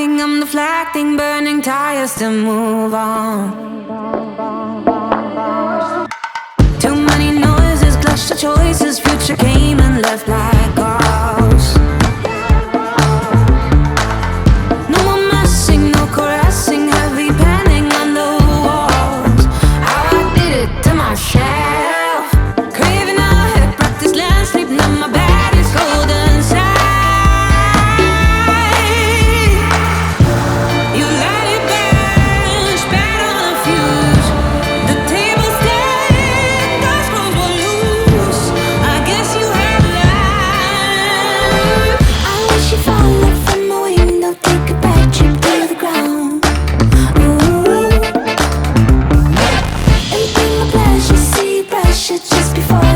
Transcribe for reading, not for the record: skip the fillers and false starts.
thing, I'm the flag thing, burning tires to move on. Too many noises, clash of choices, future came and left like ghosts. No more messing, no caressing, heavy penning on the walls. How I did it to myself, craving a head, practice land, sleep, now my bed is golden side. You let it burn, spat on a fuse. The table stand, the scrolls were loose. I guess you had lied. I wish you fall off from a window, take a bad trip to the ground. Ooh. And bring my pleasure, see pressure just before